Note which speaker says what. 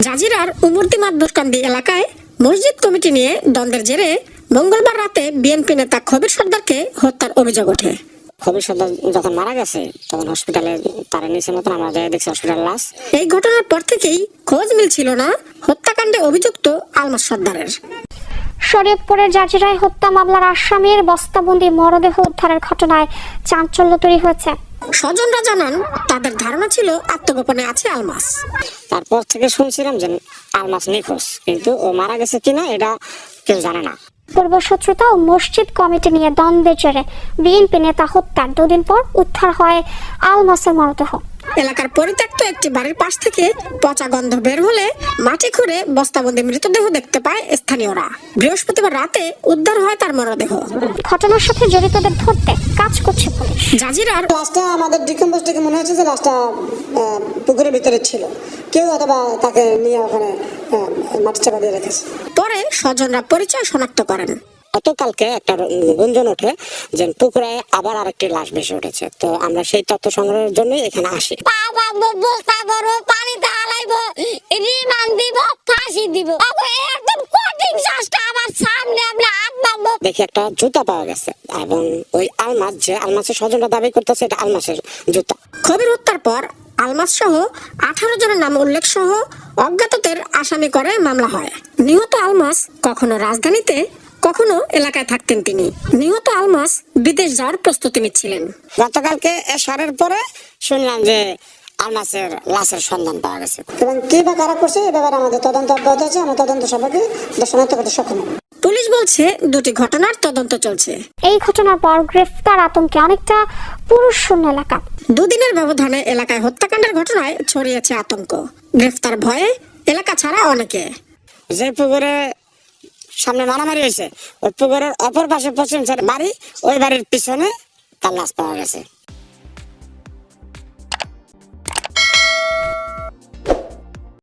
Speaker 1: জাজিরার উমরতি মাদবুরকান্দি এলাকায় মসজিদ কমিটি নিয়ে দ্বন্দ্বের জেরে মঙ্গলবার রাতে বিএনপি নেতা খবির সর্দারকে হত্যার অভিযোগ ওঠে।
Speaker 2: খবির সর্দার যখন মারা গেছে তখন হসপিটালে তারা নিচে মতন আমরা যাই দেখছি হসপিটাল লাশ।
Speaker 1: এই ঘটনার পর থেকেই খোঁজ মিলছিল না হত্যাকাণ্ডে অভিযুক্ত আলমাস সর্দারের।
Speaker 3: শরীয়তপুরের জাজিরায় হত্যা মামলার আসামির বস্তাবন্দি মরদেহ উদ্ধারের ঘটনায় চাঞ্চল্য তৈরি হয়েছে।
Speaker 1: স্বজনরা জানান তাদের ধারণা ছিল আত্মগোপনে আছে আলমাস।
Speaker 2: তারপর থেকে শুনছিলাম যে আলমাস নিখোঁজ, কিন্তু ও মারা গেছে কিনা এটা কেউ জানে না।
Speaker 3: পূর্বশত্রুতা ও মসজিদ কমিটি নিয়ে দ্বন্দ্বের জেরে বিএনপি নেতা হত্যার দুদিন পর উদ্ধার হয় আলমাসের মরদেহ।
Speaker 1: এলাকার পরিত্যক্ত একটি বাড়ির পাশ থেকে পচা গন্ধ বের হলে মাটি খুঁড়ে বস্তাবন্দি মৃতদেহ দেখতে পায় স্থানীয়রা। বৃহস্পতিবার রাতে উদ্ধার হয় তার মরদেহ।
Speaker 3: ঘটনার সাথে জড়িতদের ধরতে কাজ করছে পুলিশ।
Speaker 1: জাজিরার
Speaker 4: লাশটা আমাদের ডিকম্পোজ থেকে মনে হচ্ছে যে লাশটা পুকুরের ভিতরে ছিল, কেউ অথবা তাকে নিয়ে ওখানে মাটি চাপা দিয়ে রেখেছে।
Speaker 1: পরে স্বজনরা পরিচয় শনাক্ত করেন।
Speaker 2: গতকালকে একটা গুঞ্জন ওঠে যে পুকুরে আবার আরেকটি লাশ ভেসে উঠেছে, তো আমরা সেই তথ্য সংগ্রহের জন্য এখানে আসি।
Speaker 5: পানিতে হালাইব, রিমান্ড দিব, ফাঁসি দিব, একদম কঠিন শাস্তি আমার সামনে আমরা হাত মারবো।
Speaker 2: দেখি একটা জুতা পাওয়া গেছে এবং ওই আলমাস, যে আলমাসের স্বজনরা দাবি করতেছে এটা আলমাসের জুতা।
Speaker 1: খবির হত্যার পর আলমাস সহ 18 জনের নাম উল্লেখ সহ অজ্ঞাতদের আসামি করে মামলা হয়। নিহত আলমাস কখনো রাজধানীতে কখনো এলাকায় থাকতেন তিনি। নিহত আলমাস বিদেশ যাওয়ার প্রস্তুতি নিচ্ছিলেন।
Speaker 2: গতকালকে এশারের পরে শুনলাম যে আলমাসের লাশের সন্ধান পাওয়া গেছে।
Speaker 4: এবং কে বা কারা করছে এ ব্যাপারে আমাদের তদন্ত অব্যাহত আছে। আমরা তদন্ত সবাইকে শনাক্ত করতে সক্ষম হব।
Speaker 1: পুলিশ বলছে দুটি ঘটনার তদন্ত চলছে।
Speaker 3: এই ঘটনার পর গ্রেফতার আতঙ্কে অনেকটা পুরুষ শূন্য এলাকা।
Speaker 1: দুদিনের ব্যবধানে এলাকায় হত্যাকাণ্ডের ঘটনায় ছড়িয়েছে আতঙ্ক। গ্রেফতার ভয়ে এলাকা ছাড়া অনেকে।
Speaker 2: যে পুকুরে সামনে মারামারি হয়েছে ওই পুকুরের অপর পাশে পশ্চিম সাইড বাড়ি, ওই বাড়ির পিছনে তার লাশ পাওয়া গেছে।